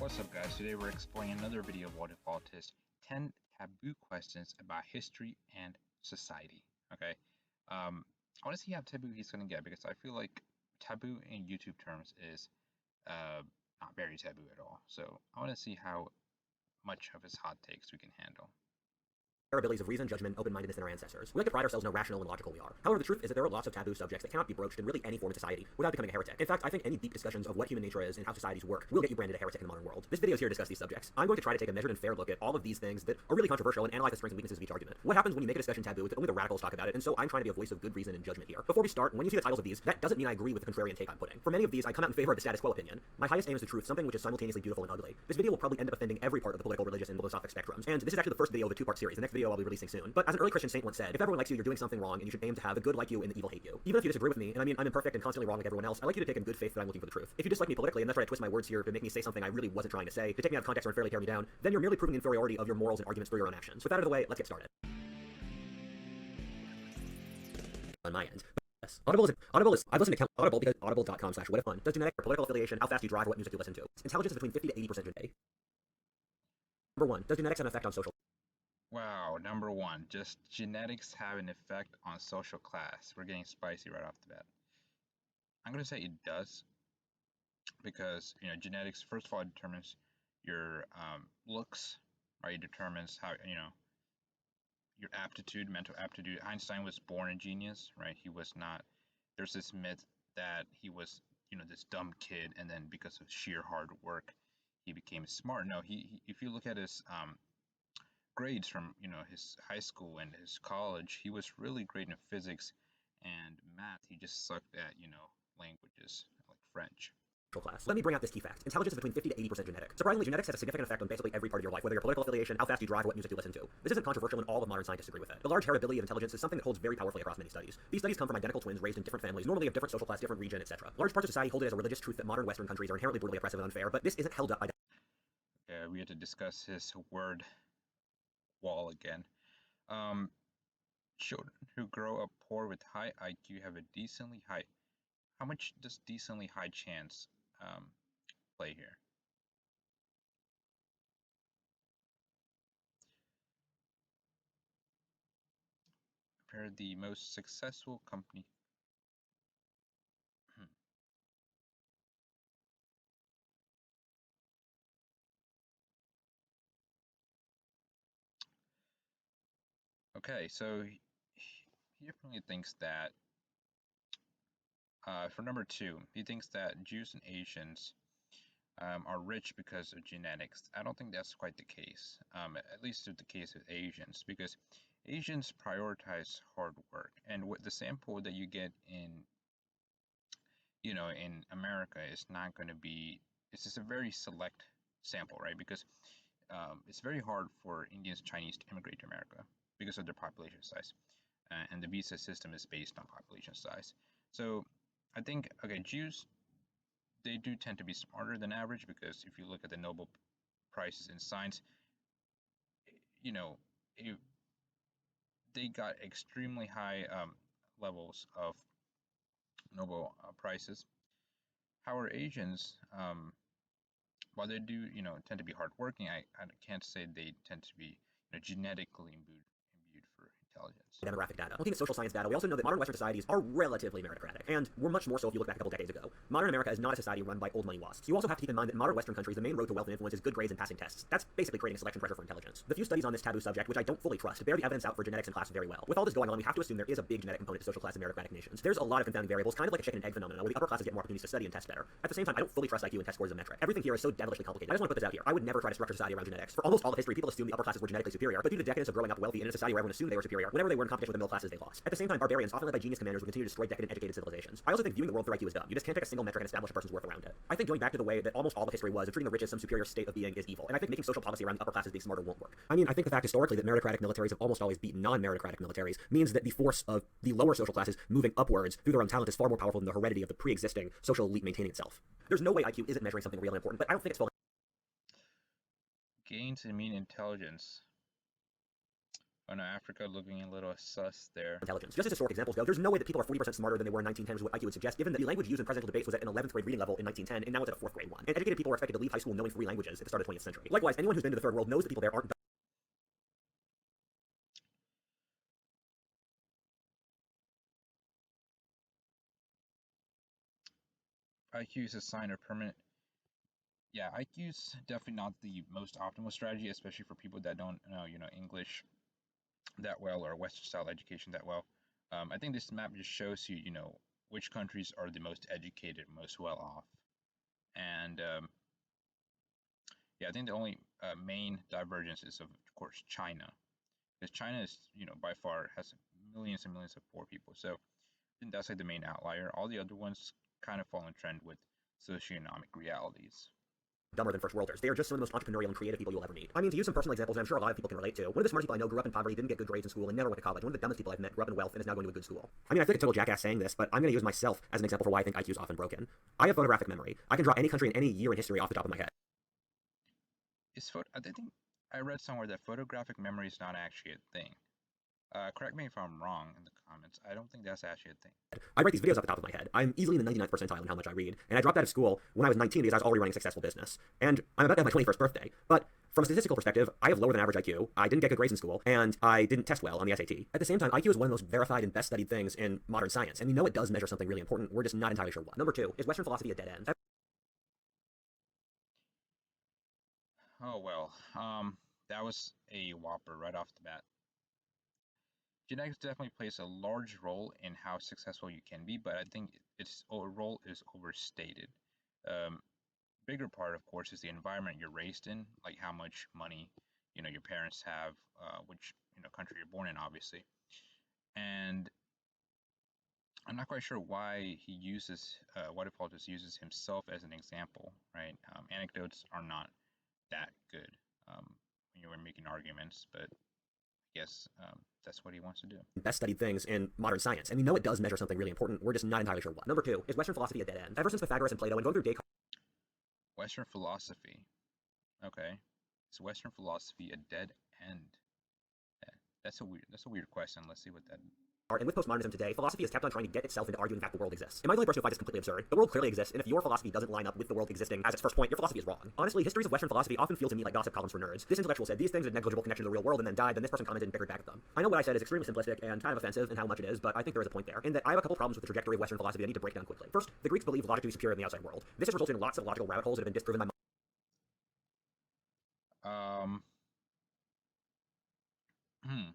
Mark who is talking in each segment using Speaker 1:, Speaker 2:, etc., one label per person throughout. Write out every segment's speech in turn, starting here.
Speaker 1: What's up, guys? Today we're exploring another video of Whatifalthist 10 taboo questions about history and society. Okay, I want to see how taboo he's going to get because I feel like taboo in YouTube terms is not very taboo at all. So I want to see how much of his hot takes we can handle.
Speaker 2: Our abilities of reason, judgment, open-mindedness in our ancestors. We like to pride ourselves in how rational and logical we are. However, the truth is that there are lots of taboo subjects that cannot be broached in really any form of society without becoming a heretic. In fact, I think any deep discussions of what human nature is and how societies work will get you branded a heretic in the modern world. This video is here to discuss these subjects. I'm going to try to take a measured and fair look at all of these things that are really controversial and analyze the strengths and weaknesses of each argument. What happens when you make a discussion taboo is that only the radicals talk about it, and so I'm trying to be a voice of good reason and judgment here. Before we start, when you see the titles of these, that doesn't mean I agree with the contrarian take I'm putting. For many of these, I come out in favor of the status quo opinion. My highest aim is the truth, something which is simultaneously beautiful and ugly. This video will probably end up offending every part of the political, religious, and philosophic spectrums, and this is actually the first video of a two-part series. The next video I'll be releasing soon. But as an early Christian saint once said, if everyone likes you, you're doing something wrong, and you should aim to have the good like you and the evil hate you. Even if you disagree with me, and I mean I'm imperfect and constantly wrong like everyone else, I like you to take in good faith that I'm looking for the truth. If you dislike me politically and then try to twist my words here to make me say something I really wasn't trying to say, to take me out of context or unfairly tear me down, then you're merely proving the inferiority of your morals and arguments through your own actions. With that out of the way, let's get started. On my end. Yes. Audible is, I've listened to Audible because audible.com/whatifun does genetic or political affiliation, how fast you drive, what music you listen to. Intelligence is between 50 to 80% today. Number 1, does genetics have an effect on social?
Speaker 1: Wow, number one, just genetics have an effect on social class. We're getting spicy right off the bat. I'm going to say it does because, genetics, first of all, it determines your looks, right? It determines how, your aptitude, mental aptitude. Einstein was born a genius, right? He was not, there's this myth that he was, this dumb kid, and then because of sheer hard work, he became smart. No, if you look at his grades from his high school and his college, he was really great in physics and math. He just sucked at languages like French.
Speaker 2: Class. Let me bring out this key fact. Intelligence is between 50 to 80% genetic. Surprisingly, genetics has a significant effect on basically every part of your life, whether your political affiliation, how fast you drive, what music you listen to. This isn't controversial, and all of modern scientists agree with it. The large heritability of intelligence is something that holds very powerfully across many studies. These studies come from identical twins raised in different families, normally of different social class, different region, etc. Large parts of society hold it as a religious truth that modern Western countries are inherently brutally oppressive and unfair, but this isn't held up by
Speaker 1: We had to discuss his word wall again. Children who grow up poor with high IQ have a decently high. How much does decently high chance play here? Compare the most successful company. Okay, so he definitely thinks that for number 2, he thinks that Jews and Asians are rich because of genetics. I don't think that's quite the case, at least in the case of Asians, because Asians prioritize hard work, and what the sample that you get in America is not going to be, it's just a very select sample, right? Because it's very hard for Indians and Chinese to immigrate to America because of their population size, and the visa system is based on population size. So I think, okay, Jews, they do tend to be smarter than average because if you look at the Nobel Prizes in science, they got extremely high levels of Nobel prizes. However, Asians, while they do, tend to be hardworking, I can't say they tend to be, genetically imbued for intelligence.
Speaker 2: Demographic data. Looking at social science data, we also know that modern Western societies are relatively meritocratic, and we're much more so if you look back a couple decades ago. Modern America is not a society run by old money wasps. You also have to keep in mind that in modern Western countries, the main road to wealth and influence is good grades and passing tests. That's basically creating a selection pressure for intelligence. The few studies on this taboo subject, which I don't fully trust, bear the evidence out for genetics and class very well. With all this going on, we have to assume there is a big genetic component to social class in meritocratic nations. There's a lot of confounding variables, kind of like a chicken and egg phenomenon, where the upper classes get more opportunities to study and test better. At the same time, I don't fully trust IQ and test scores as a metric. Everything here is so devilishly complicated. I just want to put this out here. I would never try to structure society around genetics. For almost all of history, people assumed the upper classes were genetically superior, but due to the decadence of growing up wealthy in a society where everyone assumed they were superior, whenever they were in competition with the middle classes, they lost. At the same time, barbarians, often led by genius commanders, would continue to destroy decadent, educated civilizations. I also think viewing the world through IQ is dumb. You just can't take a single metric and establish a person's worth around it. I think going back to the way that almost all of history was, of treating the rich as some superior state of being is evil, and I think making social policy around the upper classes being smarter won't work. I mean, I think the fact historically that meritocratic militaries have almost always beaten non-meritocratic militaries means that the force of the lower social classes moving upwards through their own talent is far more powerful than the heredity of the pre-existing social elite maintaining itself. There's no way IQ isn't measuring something real and important, but I don't think it's fully
Speaker 1: Gains in mean intelligence. Oh no, Africa looking a little sus there.
Speaker 2: intelligence. Just as historic examples go, there's no way that people are 40% smarter than they were in 1910, which is what IQ would suggest, given that the language used in presidential debates was at an 11th grade reading level in 1910, and now it's at a 4th grade one. And educated people are expected to leave high school knowing 3 languages at the start of the 20th century. Likewise, anyone who's been to the third world knows that people there aren't
Speaker 1: IQ is a sign of permanent. Yeah, IQ's definitely not the most optimal strategy, especially for people that don't know, English that well or Western style education that well. I think this map just shows you, which countries are the most educated, most well off. And yeah, I think the only main divergence is, of course, China, because China is, by far has millions and millions of poor people. So I think that's like the main outlier. All the other ones kind of fall in trend with socioeconomic realities.
Speaker 2: dumber than first worlders. They are just some of the most entrepreneurial and creative people you'll ever meet. I mean, to use some personal examples, and I'm sure a lot of people can relate to, one of the smartest people I know grew up in poverty, didn't get good grades in school, and never went to college. One of the dumbest people I've met grew up in wealth and is now going to a good school. I mean, I feel like a total jackass saying this, but I'm going to use myself as an example for why I think IQ is often broken. I have photographic memory. I can draw any country in any year in history off the top of my head.
Speaker 1: I think I read somewhere that photographic memory is not actually a thing. Correct me if I'm wrong in the comments. I don't think that's actually a thing.
Speaker 2: I write these videos off the top of my head. I'm easily in the 99th percentile in how much I read, and I dropped out of school when I was 19 because I was already running a successful business. And I'm about to have my 21st birthday, but from a statistical perspective, I have lower than average IQ, I didn't get good grades in school, and I didn't test well on the SAT. At the same time, IQ is one of the most verified and best studied things in modern science, and we know it does measure something really important, we're just not entirely sure what. Number 2, is Western philosophy a dead end?
Speaker 1: Oh well, that was a whopper right off the bat. Genetics definitely plays a large role in how successful you can be, but I think its role is overstated. Um, Bigger part, of course, is the environment you're raised in, like how much money, your parents have, which, country you're born in, obviously. And I'm not quite sure why he uses, Whatifalthist uses himself as an example, right? Anecdotes are not that good when you were making arguments, but I guess that's what he wants to do.
Speaker 2: Best studied things in modern science, and we know it does measure something really important, we're just not entirely sure what. Number 2, is Western philosophy a dead end? Ever since Pythagoras and Plato and going through Descartes
Speaker 1: Western philosophy. Okay. Is Western philosophy a dead end? Yeah, that's a weird question. Let's see what that.
Speaker 2: and with postmodernism today, philosophy has kept on trying to get itself into arguing that the world exists. Am I the only person who finds this completely absurd? The world clearly exists, and if your philosophy doesn't line up with the world existing as its first point, your philosophy is wrong. Honestly, histories of Western philosophy often feel to me like gossip columns for nerds. This intellectual said these things had negligible connection to the real world and then died, then this person commented and bickered back at them. I know what I said is extremely simplistic and kind of offensive in how much it is, but I think there is a point there, in that I have a couple problems with the trajectory of Western philosophy I need to break down quickly. First, the Greeks believed logic to be superior in the outside world. This has resulted in lots of logical rabbit holes that have been disproven by
Speaker 1: Um. Hmm.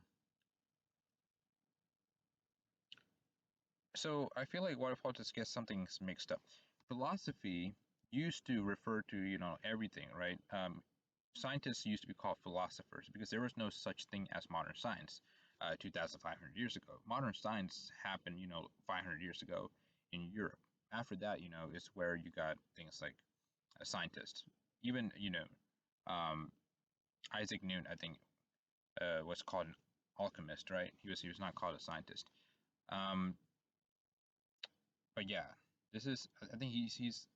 Speaker 1: So I feel like Waterfall gets something mixed up. Philosophy used to refer to everything, right? Scientists used to be called philosophers because there was no such thing as modern science 2,500 years ago. Modern science happened, 500 years ago in Europe. After that, is where you got things like a scientist. Even, um, Isaac Newton, I think, was called an alchemist, right? He was not called a scientist. Um, but yeah, this is I think he's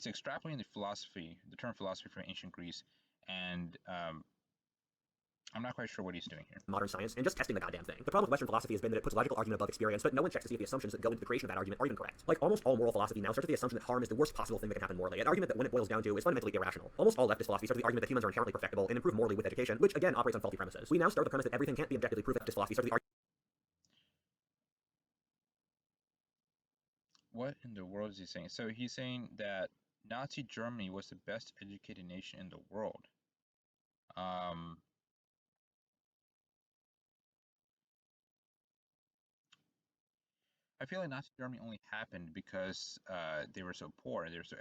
Speaker 1: extrapolating the term philosophy from ancient Greece, and I'm not quite sure what he's doing here.
Speaker 2: modern science and just testing the goddamn thing. The problem with Western philosophy has been that it puts logical argument above experience, but no one checks to see if the assumptions that go into the creation of that argument are even correct. Like almost all moral philosophy now starts with the assumption that harm is the worst possible thing that can happen morally, an argument that when it boils down to is fundamentally irrational. Almost all leftist philosophy starts with the argument that humans are inherently perfectible and improve morally with education, which again operates on faulty premises. We now start with the premise that everything can't be objectively proved. Leftist philosophy starts with the
Speaker 1: What in the world is he saying? So he's saying that Nazi Germany was the best educated nation in the world. Um, I feel like Nazi Germany only happened because they were so poor. They were so,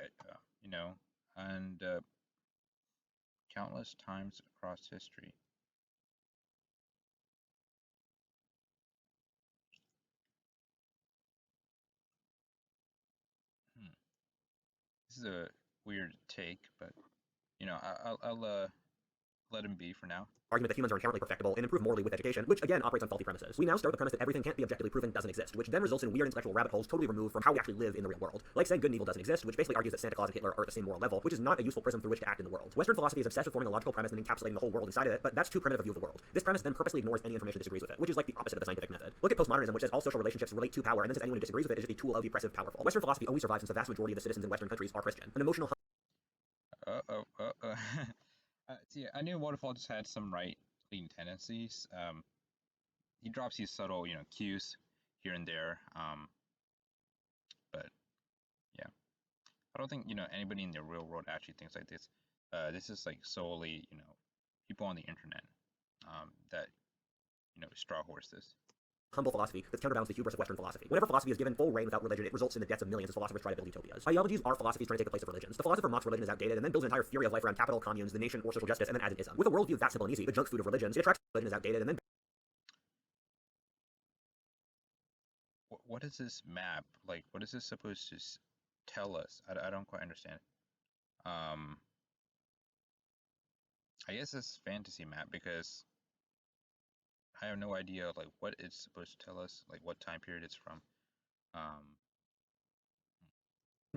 Speaker 1: and countless times across history. Hmm. This is a weird take, but I'll let him be for now.
Speaker 2: Argument that humans are inherently perfectible and improve morally with education, which again operates on faulty premises. We now start with the premise that everything can't be objectively proven doesn't exist, which then results in weird intellectual rabbit holes totally removed from how we actually live in the real world. Like saying good and evil doesn't exist, which basically argues that Santa Claus and Hitler are at the same moral level, which is not a useful prism through which to act in the world. Western philosophy is obsessed with forming a logical premise and encapsulating the whole world inside of it, but that's too primitive a view of the world. This premise then purposely ignores any information that disagrees with it, which is like the opposite of the scientific method. Look at postmodernism, which says all social relationships relate to power, and then says anyone who disagrees with it is just a tool of the oppressive powerful. Western philosophy always survives since the vast majority of the citizens in Western countries are Christian. An emotional
Speaker 1: See, I knew Waterfall just had some right-leaning tendencies. He drops these subtle, cues here and there. But yeah, I don't think anybody in the real world actually thinks like this. This is like solely people on the internet that straw horse this.
Speaker 2: Humble philosophy that's counterbalanced the hubris of Western philosophy. Whenever philosophy is given full reign without religion, it results in the deaths of millions as philosophers try to build utopias. Ideologies are philosophies trying to take the place of religions. The philosopher mocks religion as outdated and then builds an entire theory of life around capital, communes, the nation, or social justice, and then adds an ism. With a worldview that simple and easy, the junk food of religions, it attracts religion as outdated and then
Speaker 1: What is this map? Like, what is this supposed to tell us? I don't quite understand. Um, I guess it's fantasy map because I have no idea like what it's supposed to tell us, like what time period it's from. Um,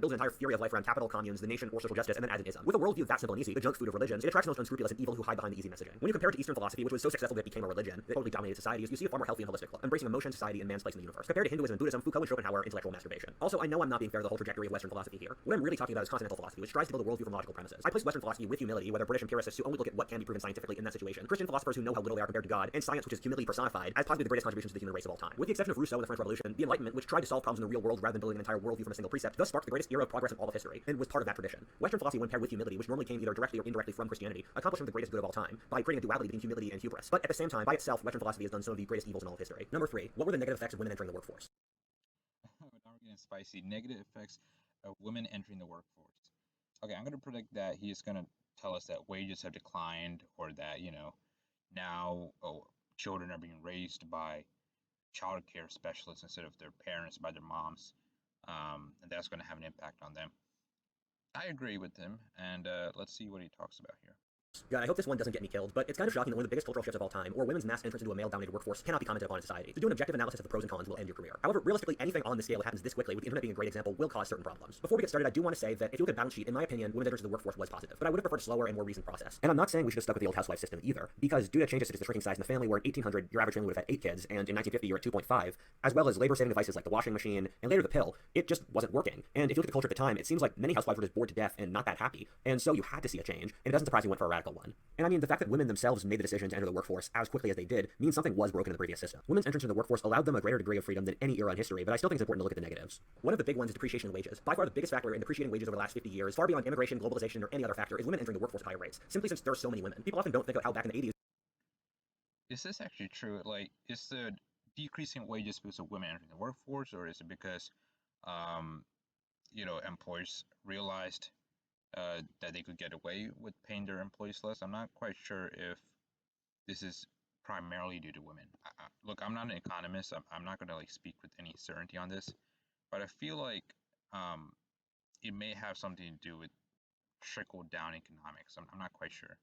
Speaker 2: builds an entire theory of life around capital, communes, the nation, or social justice, and then adds an ism. With a worldview that simple and easy, the junk food of religions, it attracts the most unscrupulous and evil who hide behind the easy messaging. When you compare it to Eastern philosophy, which was so successful that it became a religion that totally dominated societies, you see a far more healthy and holistic look, embracing emotion, society, and man's place in the universe. Compared to Hinduism and Buddhism, Foucault and Schopenhauer, intellectual masturbation. Also, I know I'm not being fair to the whole trajectory of Western philosophy here. What I'm really talking about is continental philosophy, which tries to build a worldview from logical premises. I place Western philosophy with humility, whether British empiricists who only look at what can be proven scientifically in that situation, Christian philosophers who know how little they are compared to God, and science, which is humility personified, as possibly the greatest contributions to the human race of all time. With the exception of Rousseau and the French Revolution, the Enlightenment, which tried to solve problems in the real world rather than building an entire worldview from a single precept, thus sparked the greatest era of progress in all of history, and was part of that tradition. Western philosophy, when paired with humility, which normally came either directly or indirectly from Christianity, accomplished some of the greatest good of all time by creating a duality between humility and hubris. But at the same time, by itself, Western philosophy has done some of the greatest evils in all of history. Number 3, what were the negative effects of women entering the workforce?
Speaker 1: now we're getting spicy. Negative effects of women entering the workforce. Okay, I'm gonna predict that he's gonna tell us that wages have declined, or that now children are being raised by child care specialists instead of their parents, by their moms, and that's gonna have an impact on them. I agree with him, and let's see what he talks about here.
Speaker 2: God, I hope this one doesn't get me killed, but it's kind of shocking that one of the biggest cultural shifts of all time, or women's mass entrance into a male-dominated workforce, cannot be commented upon in society. To do an objective analysis of the pros and cons will end your career. However, realistically, anything on this scale that happens this quickly, with the internet being a great example, will cause certain problems. Before we get started, I do want to say that if you look at balance sheet, in my opinion, women's entrance into the workforce was positive, but I would have preferred a slower and more recent process. And I'm not saying we should have stuck with the old housewife system either, because due to changes such as the shrinking size in the family, where in 1800 your average family would have had 8 kids, and in 1950 you're at 2.5, as well as labor-saving devices like the washing machine, and later the pill, it just wasn't working. And if you look at the culture at the time, it seems like many housewives were just bored to death and not that happy, and so you had to see a change, and it doesn't surprise me you went for a radical one. And I mean, the fact that women themselves made the decision to enter the workforce as quickly as they did means something was broken in the previous system. Women's entrance into the workforce allowed them a greater degree of freedom than any era in history, but I still think it's important to look at the negatives. One of the big ones is depreciation in wages. By far the biggest factor in depreciating wages over the last 50 years, far beyond immigration, globalization, or any other factor, is women entering the workforce at higher rates, simply since there are so many women. People often don't think about how back in the 80s
Speaker 1: Is this actually true? Like, is the decreasing wages because of women entering the workforce, or is it because, um, employers realized that they could get away with paying their employees less? I'm not quite sure if this is primarily due to women. Look, I'm not an economist. I'm not going to like speak with any certainty on this, but I feel like um, it may have something to do with trickle down economics. I'm not quite sure.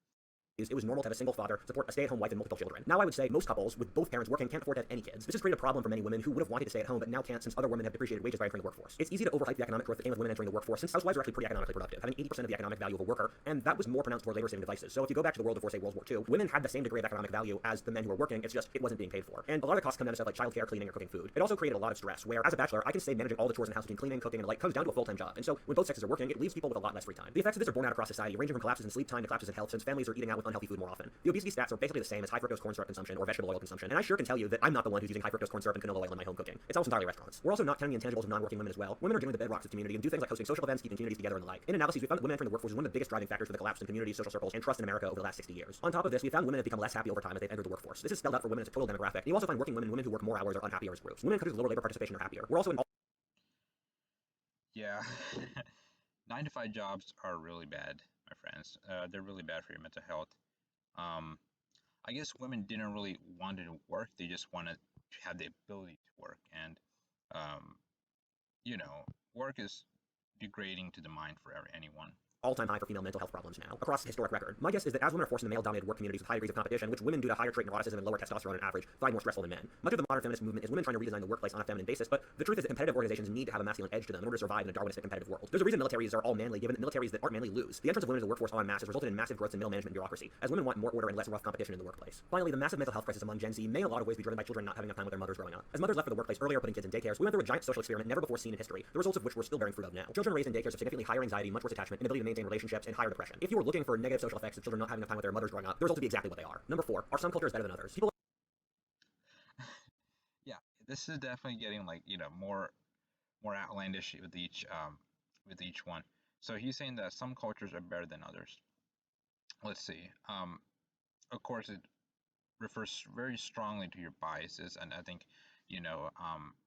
Speaker 2: it was normal to have a single father support a stay-at-home wife and multiple children. Now I would say most couples with both parents working can't afford to have any kids. This has created a problem for many women who would have wanted to stay at home but now can't since other women have depreciated wages by entering the workforce. It's easy to overhype the economic growth that came with women entering the workforce since housewives are actually pretty economically productive, having 80% of the economic value of a worker, and that was more pronounced toward labor-saving devices. So if you go back to the world before, say, World War II, women had the same degree of economic value as the men who were working, it's just it wasn't being paid for. And a lot of the costs come down to stuff like childcare, cleaning, or cooking food. It also created a lot of stress, where as a bachelor, I can say managing all the chores in the house between cleaning, cooking, and the like comes down to a full-time job. And so when both sexes are working, it leaves people with a lot less free time. The effects of this are borne out across society, ranging from collapses in sleep time to collapses in health, since families are eating out with unhealthy food more often. The obesity stats are basically the same as high fructose corn syrup consumption or vegetable oil consumption, and I sure can tell you that I'm not the one who's using high fructose corn syrup and canola oil in my home cooking. It's almost entirely restaurants. We're also not counting the intangibles of non-working women as well. Women are generally the bedrocks of community and do things like hosting social events, keeping communities together, and the like. In analyses, we found that women entering the workforce is one of the biggest driving factors for the collapse in communities, social circles, and trust in America over the last 60 years. On top of this, we found women have become less happy over time as they've entered the workforce. This is spelled out for women as a total demographic. And you also find working women and women who work more hours are unhappier as groups. Women in countries with lower labor participation are happier. We're also in all
Speaker 1: Yeah, 9 to 5 jobs are really bad, my friends. They're really bad for your mental health. Um, I guess women didn't really want to work; they just wanted to have the ability to work, and um, work is degrading to the mind for anyone.
Speaker 2: all-time high for female mental health problems now, across historic record. My guess is that as women are forced into male-dominated work communities with high degrees of competition, which women due to higher trait neuroticism and lower testosterone on average find more stressful than men, much of the modern feminist movement is women trying to redesign the workplace on a feminine basis, but the truth is that competitive organizations need to have a masculine edge to them in order to survive in a Darwinistic competitive world. There's a reason militaries are all manly, given that militaries that aren't manly lose. The entrance of women to the workforce en masse has resulted in massive growth in middle management and bureaucracy, as women want more order and less rough competition in the workplace. Finally, the massive mental health crisis among Gen Z may in a lot of ways be driven by children not having enough time with their mothers growing up. As mothers left for the workplace earlier, putting kids in daycares, we went through a giant social experiment never before seen in history, the results of which we're still bearing fruit of now. Children raised in daycares have significantly higher anxiety, much worse attachment, inability to maintain relationships, and higher depression. If you were looking for negative social effects of children not having enough time with their mothers growing up, the results would be exactly what they are. Number 4, are some cultures better than others? People
Speaker 1: Yeah, this is definitely getting like more outlandish with each one. So he's saying that some cultures are better than others. Let's see. Of course, it refers very strongly to your biases, and I think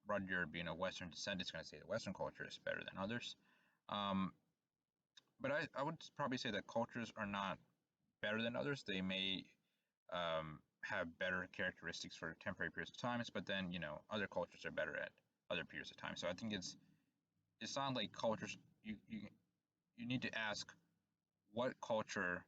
Speaker 1: Rudyard, being a Western descent, is going to say that Western culture is better than others. Um, but I would probably say that cultures are not better than others. They may have better characteristics for temporary periods of times, but then other cultures are better at other periods of time. So I think it's not like cultures. You need to ask what culture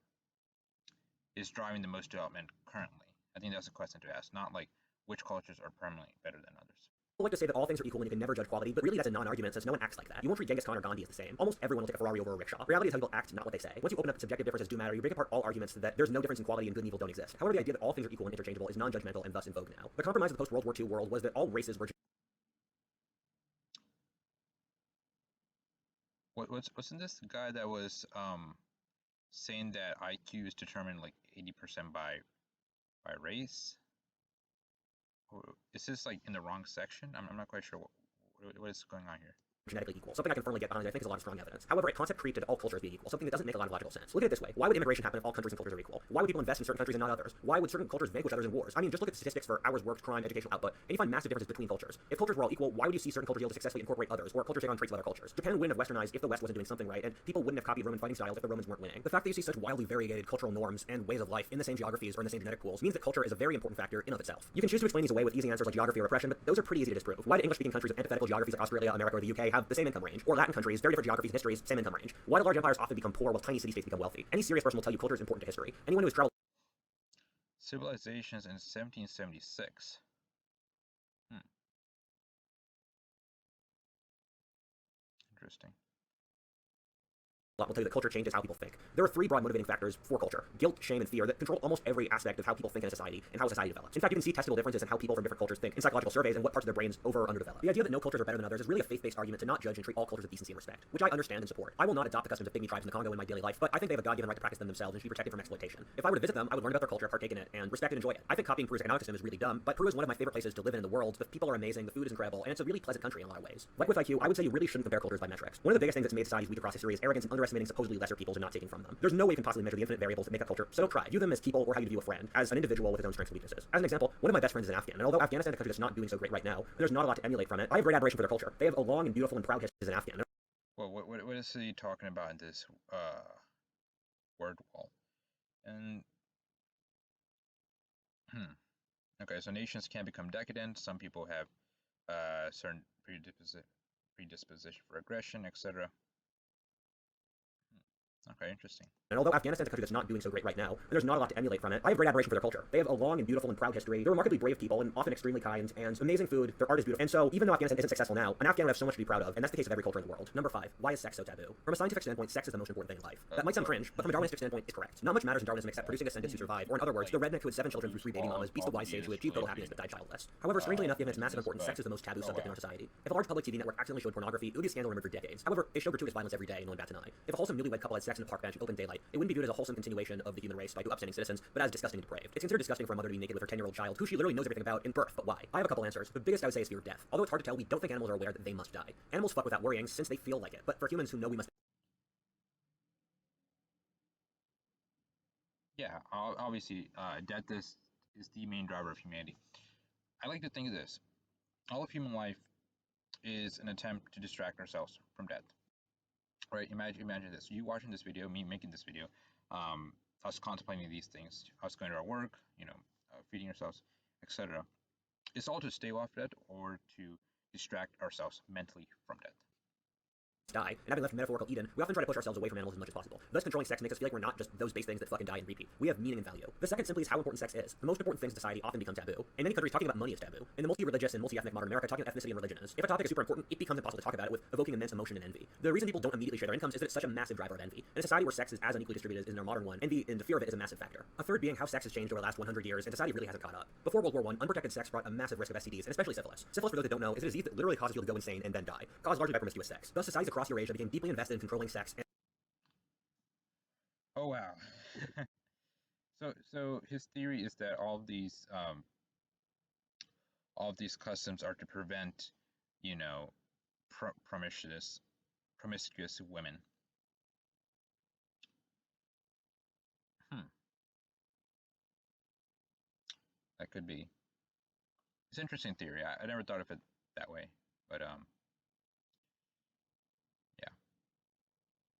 Speaker 1: is driving the most development currently. I think that's a question to ask, not like which cultures are permanently better than others.
Speaker 2: like to say that all things are equal and you can never judge quality, but really that's a non-argument since no one acts like that. You won't treat Genghis Khan or Gandhi as the same. Almost everyone will take a Ferrari over a rickshaw. Reality is how people act, not what they say. Once you open up that subjective differences do matter, you break apart all arguments that there's no difference in quality and good and evil don't exist. However, the idea that all things are equal and interchangeable is non-judgmental and thus in vogue now. The compromise of the post-World War II world was that all races were
Speaker 1: Wasn't this the guy that was saying that IQ is determined like 80% by race? Or is this like in the wrong section? I'm not quite sure what is going on here.
Speaker 2: genetically equal. Something I can firmly get behind, I think is a lot of strong evidence. However, a concept created to all cultures being equal, something that doesn't make a lot of logical sense. Look at it this way. Why would immigration happen if all countries and cultures are equal? Why would people invest in certain countries and not others? Why would certain cultures vanquish others in wars? I mean, just look at the statistics for hours worked, crime, educational output, and you find massive differences between cultures. If cultures were all equal, why would you see certain cultures able to successfully incorporate others, or cultures take on traits of other cultures? Japan wouldn't have westernized if the West wasn't doing something right, and people wouldn't have copied Roman fighting styles if the Romans weren't winning. The fact that you see such wildly variegated cultural norms and ways of life in the same geographies or in the same genetic pools means that culture is a very important factor in of itself. You can choose to explain these away with easy answers like geography or repression, but those are pretty easy to disprove. Why do English-speaking countries with antithetical geographies like Australia, America, or the UK have the same income range? Or Latin countries, very different geographies and histories, same income range? Why do large empires often become poor while tiny city-states become wealthy? Any serious person will tell you culture is important to history. Anyone who has traveled
Speaker 1: Civilizations in 1776. Interesting.
Speaker 2: will tell you that culture changes how people think. There are 3 broad motivating factors for culture: guilt, shame, and fear that control almost every aspect of how people think in a society and how a society develops. In fact, you can see testable differences in how people from different cultures think in psychological surveys and what parts of their brains over or underdeveloped. The idea that no cultures are better than others is really a faith-based argument to not judge and treat all cultures with decency and respect, which I understand and support. I will not adopt the customs of pygmy tribes in the Congo in my daily life, but I think they have a God-given right to practice them themselves and should be protected from exploitation. If I were to visit them, I would learn about their culture, partake in it, and respect and enjoy it. I think copying Peru's economic system is really dumb, but Peru is one of my favorite places to live in the world. The people are amazing, the food is incredible, and it's a really pleasant country in a lot of ways. Like with IQ, I would say you really shouldn't compare cultures by metrics. One of the biggest things that's made societies weak across history is arrogance and underestimating supposedly lesser peoples and not taking from them. There's no way you can possibly measure the infinite variables that make a culture, so don't try. View them as people or how you view a friend, as an individual with his own strengths and weaknesses. As an example, one of my best friends is an Afghan, and although Afghanistan is a country that's not doing so great right now, there's not a lot to emulate from it, I have great admiration for their culture. They have a long and beautiful and proud history as an Afghan.
Speaker 1: Well, what is he talking about in this word wall? And okay, so nations can become decadent. Some people have certain predisposition for aggression, etc. Okay, interesting.
Speaker 2: And although Afghanistan's a country that's not doing so great right now, and there's not a lot to emulate from it, I have great admiration for their culture. They have a long and beautiful and proud history. They're remarkably brave people and often extremely kind, and amazing food. Their art is beautiful. And so, even though Afghanistan isn't successful now, an Afghan would have so much to be proud of, and that's the case of every culture in the world. Number 5, why is sex so taboo? From a scientific standpoint, sex is the most important thing in life. That might sound cringe, but from a Darwinistic standpoint, it's correct. Not much matters in Darwinism except producing descendants who survive, or in other words, the redneck who had 7 children through 3 baby mamas beats the wise sage who achieved total happiness but died childless. However, strangely enough, given its massive importance, sex is the most taboo subject in our society. If a large public TV network accidentally showed pornography, it would be a scandal remembered for decades. However, they show gratuitous violence every day, and no one bats an eye. If a wholesome newlywed couple had sex in a park bench in open daylight, it wouldn't be viewed as a wholesome continuation of the human race by 2 upstanding citizens, but as disgusting and depraved. It's considered disgusting for a mother to be naked with her 10-year-old child, who she literally knows everything about in birth, but why? I have a couple answers. The biggest I would say is fear of death. Although it's hard to tell, we don't think animals are aware that they must die. Animals fuck without worrying since they feel like it, but for humans who know we must...
Speaker 1: Yeah, obviously, death is the main driver of humanity. I like to think of this. All of human life is an attempt to distract ourselves from death. Right? Imagine this. You watching this video, me making this video, us contemplating these things, us going to our work, feeding ourselves, etc. It's all to stay off death or to distract ourselves mentally from death.
Speaker 2: die, and having left metaphorical Eden, we often try to push ourselves away from animals as much as possible. Thus, controlling sex makes us feel like we're not just those base things that fucking die and repeat. We have meaning and value. The second simply is how important sex is. The most important things in society often become taboo. In many countries, talking about money is taboo. In the multi-religious and multi-ethnic modern America, talking about ethnicity and religion is. If a topic is super important, it becomes impossible to talk about it with evoking immense emotion and envy. The reason people don't immediately share their incomes is that it's such a massive driver of envy. In a society where sex is as unequally distributed as in our modern one, envy and the fear of it is a massive factor. A third being how sex has changed over the last 100 years, and society really hasn't caught up. Before World War I, unprotected sex brought a massive risk of STDs, and especially syphilis. Syphilis, for those that don't know, is a disease that literally causes you to go insane and then die, caused largely by promiscuous sex. Thus, societies across Eurasia became deeply invested in controlling sex.
Speaker 1: Oh wow. So his theory is that all of these customs are to prevent, you know, promiscuous women. Hmm, that could be. It's an interesting theory. I never thought of it that way, but yeah.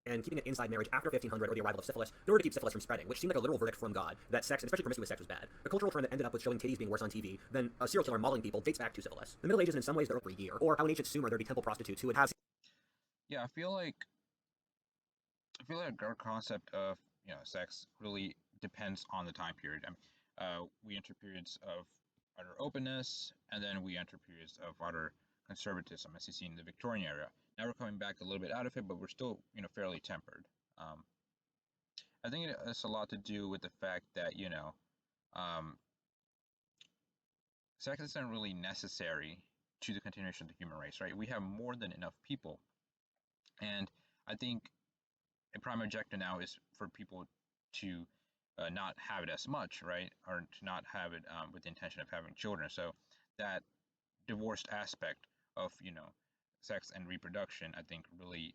Speaker 2: And keeping it inside marriage after 1500 or the arrival of syphilis in order to keep syphilis from spreading, which seemed like a literal verdict from God that sex, and especially promiscuous sex, was bad. A cultural trend that ended up with showing titties being worse on TV than a serial killer mauling people dates back to syphilis. The Middle Ages, and in some ways, the early year, or how in ancient Sumer there'd be temple prostitutes who would have.
Speaker 1: Yeah, I feel like our concept of sex really depends on the time period. We enter periods of utter openness, and then we enter periods of utter conservatism, as you see in the Victorian era. Now we're coming back a little bit out of it, but we're still fairly tempered. I think it has a lot to do with the fact that um, sex isn't really necessary to the continuation of the human race, right? We have more than enough people, and I think a prime objective now is for people to not have it as much, right? Or to not have it with the intention of having children. So that divorced aspect of, sex and reproduction, I think really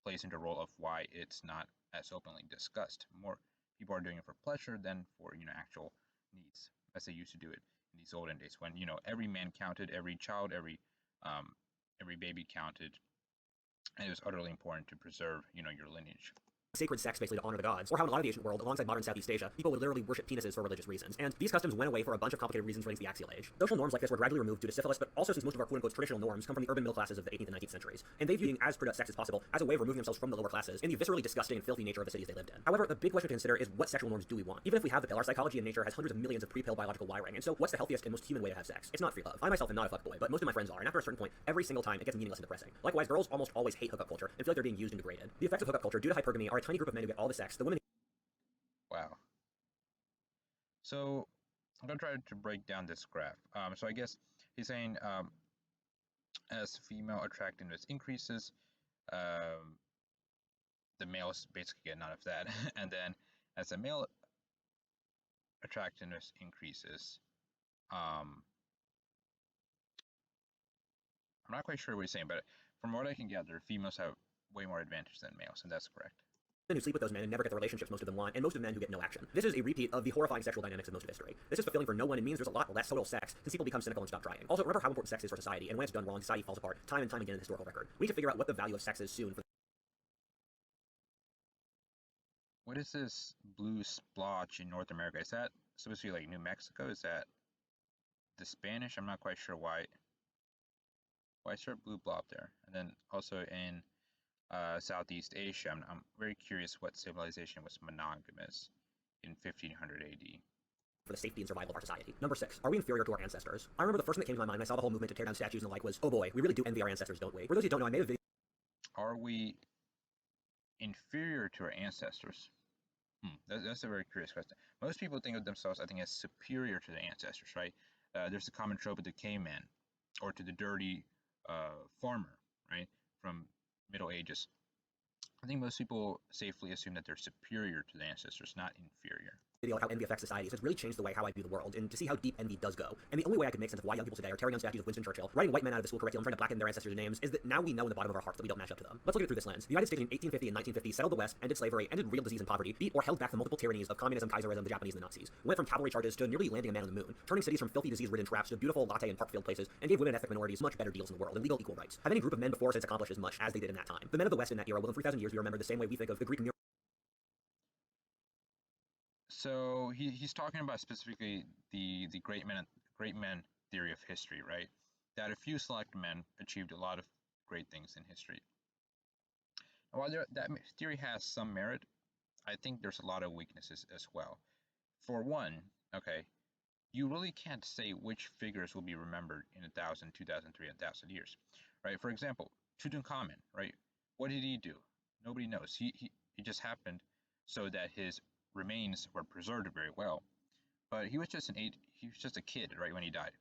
Speaker 1: plays into the role of why it's not as openly discussed. More people are doing it for pleasure than for, actual needs, as they used to do it in these olden days when, every man counted, every child, every baby counted, and it was utterly important to preserve, your lineage.
Speaker 2: Sacred sex basically to honor the gods, or how in a lot of the ancient world, alongside modern Southeast Asia, people would literally worship penises for religious reasons. And these customs went away for a bunch of complicated reasons relating to the Axial Age. Social norms like this were gradually removed due to syphilis, but also since most of our quote-unquote traditional norms come from the urban middle classes of the 18th and 19th centuries, and they viewed as productive sex as possible as a way of removing themselves from the lower classes in the viscerally disgusting and filthy nature of the cities they lived in. However, the big question to consider is what sexual norms do we want? Even if we have the pill, our psychology and nature has hundreds of millions of pre-pill biological wiring, and so what's the healthiest and most human way to have sex? It's not free love. I myself am not a fuckboy, but most of my friends are, and after a certain point, every single time it gets meaningless and depressing. Likewise, girls almost always hate hookup culture and feel like they're being used and degraded. The effects of hookup culture due to hypergamy are a tiny group of men who get all the sex. The women.
Speaker 1: Wow. So I'm gonna try to break down this graph. So I guess he's saying as female attractiveness increases, um, the males basically get none of that, and then as the male attractiveness increases, um, I'm not quite sure what he's saying, but from what I can gather, females have way more advantage than males, and that's correct.
Speaker 2: Who sleep with those men and never get the relationships most of them want, and most of the men who get no action. This is a repeat of the horrifying sexual dynamics of most of history. This is fulfilling for no one and means there's a lot less total sex since people become cynical and stop trying. Also, remember how important sex is for society, and when it's done wrong, society falls apart time and time again in the historical record. We need to figure out what the value of sex is soon.
Speaker 1: What is this blue splotch in North America? Is that supposed to be like New Mexico? Is that the Spanish? I'm not quite sure why is there a blue blob there? And then also in Southeast Asia, I'm very curious what civilization was monogamous in 1500 AD.
Speaker 2: For the safety and survival of our society. Number 6, are we inferior to our ancestors? I remember the first thing that came to my mind when I saw the whole movement to tear down statues and the like was, oh boy, we really do envy our ancestors, don't we? For those who don't know, I made a video.
Speaker 1: Are we inferior to our ancestors? That's a very curious question. Most people think of themselves, I think, as superior to their ancestors, right? There's a common trope of the caveman or to the dirty farmer, right, from Middle Ages. I think most people safely assume that they're superior to the ancestors, not inferior.
Speaker 2: Video like how envy affects society. So it's really changed the way how I view the world and to see how deep envy does go. And the only way I could make sense of why young people today are tearing down statues of Winston Churchill, writing white men out of the school curriculum, trying to blacken their ancestors' names, is that now we know in the bottom of our hearts that we don't match up to them. Let's look at it through this lens. The United States in 1850 and 1950 settled the West, ended slavery, ended real disease and poverty, beat or held back the multiple tyrannies of communism, Kaiserism, the Japanese, and the Nazis. Went from cavalry charges to nearly landing a man on the moon, turning cities from filthy disease-ridden traps to beautiful latte and park-filled places, and gave women and ethnic minorities much better deals in the world and legal equal rights. Have any group of men before since accomplished as much as they did in that time? The men of the West in that era will in 3,000 years be remembered the same way we think of the Greek.
Speaker 1: So he's talking about specifically the great men theory of history, right? That a few select men achieved a lot of great things in history. While that theory has some merit, I think there's a lot of weaknesses as well. For one, okay, you really can't say which figures will be remembered in 1,000, 2,000, 3,000 years, right? For example, Tutankhamun, right? What did he do? Nobody knows. It just happened so that his remains were preserved very well. But he was just a kid, right, when he died.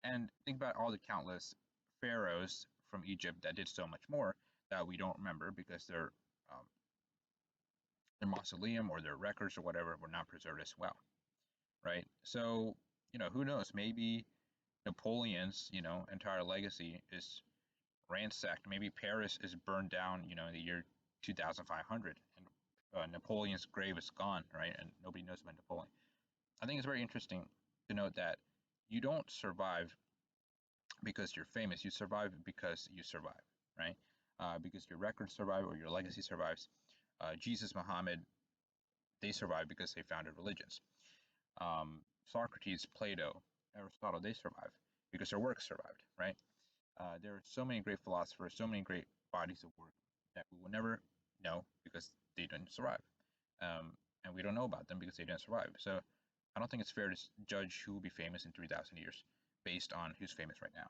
Speaker 1: And think about all the countless pharaohs from Egypt that did so much more that we don't remember because um, their mausoleum or their records or whatever were not preserved as well, right? So, who knows? Maybe Napoleon's, entire legacy is ransacked. Maybe Paris is burned down, in the year 2500, and Napoleon's grave is gone, right? And nobody knows about Napoleon. I think it's very interesting to note that you don't survive because you're famous. You survive because you survive, right? Because your record survive or your legacy survives. Jesus, Muhammad, they survived because they founded religions. Socrates, Plato, Aristotle, they survived because their work survived, right? There are so many great philosophers, so many great bodies of work that we will never know because they didn't survive. And we don't know about them because they didn't survive. So I don't think it's fair to judge who will be famous in 3,000 years based on who's famous right now.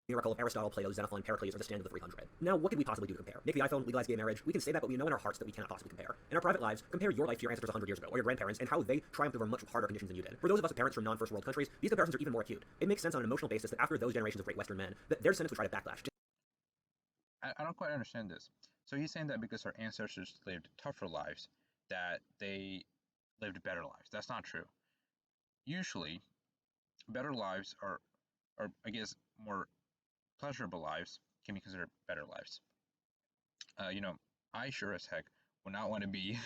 Speaker 2: Miracle of Aristotle, Plato, Xenophon, Pericles are the standard of the 300. Now, what could we possibly do to compare? Make the iPhone, legalize gay marriage. We can say that, but we know in our hearts that we cannot possibly compare. In our private lives, compare your life to your ancestors 100 years ago, or your grandparents, and how they triumphed over much harder conditions than you did. For those of us with parents from non-first world countries, these comparisons are even more acute. It makes sense on an emotional basis that after those generations of great Western men, that their descendants would try to backlash.
Speaker 1: I don't quite understand this. So he's saying that because our ancestors lived tougher lives, that they lived better lives. That's not true. Usually, better lives are I guess, more pleasurable lives can be considered better lives. I sure as heck would not want to be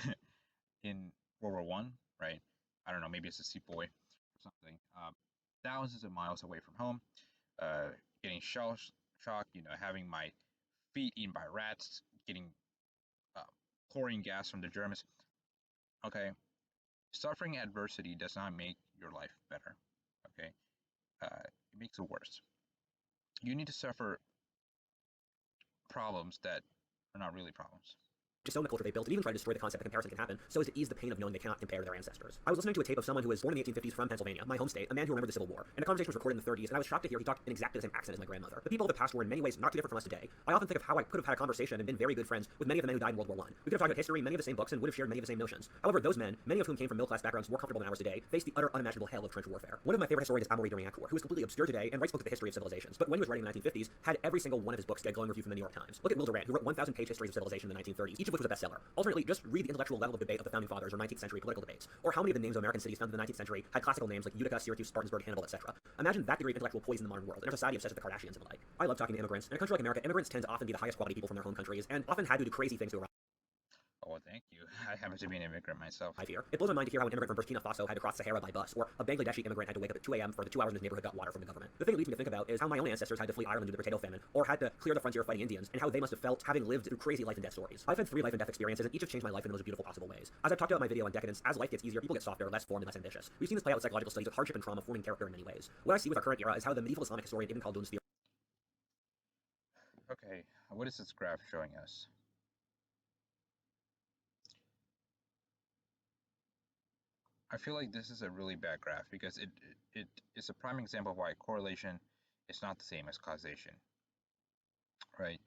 Speaker 1: in World War I, right? I don't know, maybe it's a sepoy or something. Thousands of miles away from home, uh, getting shell shock, having my feet eaten by rats, getting uh, chlorine gas from the Germans. Okay, suffering adversity does not make your life better. Okay, it makes it worse. You need to suffer problems that are not really problems.
Speaker 2: Disown the culture they built and even try to destroy the concept that comparison can happen so as to ease the pain of knowing they cannot compare to their ancestors. I was listening to a tape of someone who was born in the 1850s from Pennsylvania, my home state, a man who remembered the Civil War, and the conversation was recorded in the 30s, and I was shocked to hear he talked in exactly the same accent as my grandmother. The people of the past were in many ways not too different from us today. I often think of how I could have had a conversation and been very good friends with many of the men who died in World War I. We could have talked about history, many of the same books, and would have shared many of the same notions. However, those men, many of whom came from middle-class backgrounds more comfortable than ours today, faced the utter unimaginable hell of trench warfare. One of my favorite historians is Amory Duriancourt, who is completely obscure today and writes books of the history of civilizations, but when he was writing in the 1950s, had every single one of his books get a glowing review from the New York Times. Look at Will Durant, who wrote 1,000-page histories of civilization in the 1930s, each of which was a bestseller. Alternately, just read the intellectual level of debate of the founding fathers or 19th century political debates, or how many of the names of American cities founded in the 19th century had classical names like Utica, Syracuse, Spartansburg, Hannibal, etc. Imagine that degree of intellectual poison in the modern world, in a society obsessed with the Kardashians and the like. I love talking to immigrants. In a country like America, immigrants tend to often be the highest quality people from their home countries, and often had to do crazy things to arrive.
Speaker 1: Oh, thank you. I happen to be an immigrant myself.
Speaker 2: I fear. It blows my mind to hear how an immigrant from Burkina Faso had to cross Sahara by bus, or a Bangladeshi immigrant had to wake up at 2 a.m. for the 2 hours in his neighborhood got water from the government. The thing it leads me to think about is how my own ancestors had to flee Ireland due to the potato famine, or had to clear the frontier fighting Indians, and how they must have felt having lived through crazy life and death stories. I've had 3 life and death experiences, and each have changed my life in the most beautiful possible ways. As I've talked about in my video on decadence, as life gets easier, people get softer, less formed, and less ambitious. We've seen this play out with psychological studies with hardship and trauma forming character in many ways. What I see with our current era is how the medieval Islamic historian Ibn Khaldun's theory.
Speaker 1: Okay, what is this graph showing us? I feel like this is a really bad graph because it is a prime example of why correlation is not the same as causation, right?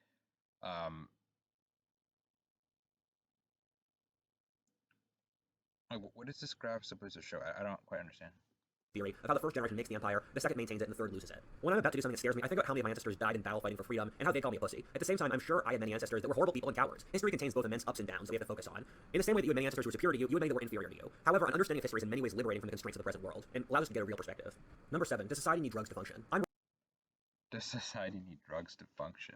Speaker 1: Um, like, what is this graph supposed to show? I don't quite understand.
Speaker 2: Theory of how the first generation makes the empire, the second maintains it, and the third loses it. When I'm about to do something that scares me, I think about how many of my ancestors died in battle fighting for freedom, and how they call me a pussy. At the same time, I'm sure I had many ancestors that were horrible people and cowards. History contains both immense ups and downs that we have to focus on. In the same way that you had many ancestors who were superior to you, you had many that were inferior to you. However, an understanding of history is in many ways liberating from the constraints of the present world, and allows us to get a real perspective. Number 7, does society need drugs to function?
Speaker 1: Does society need drugs to function?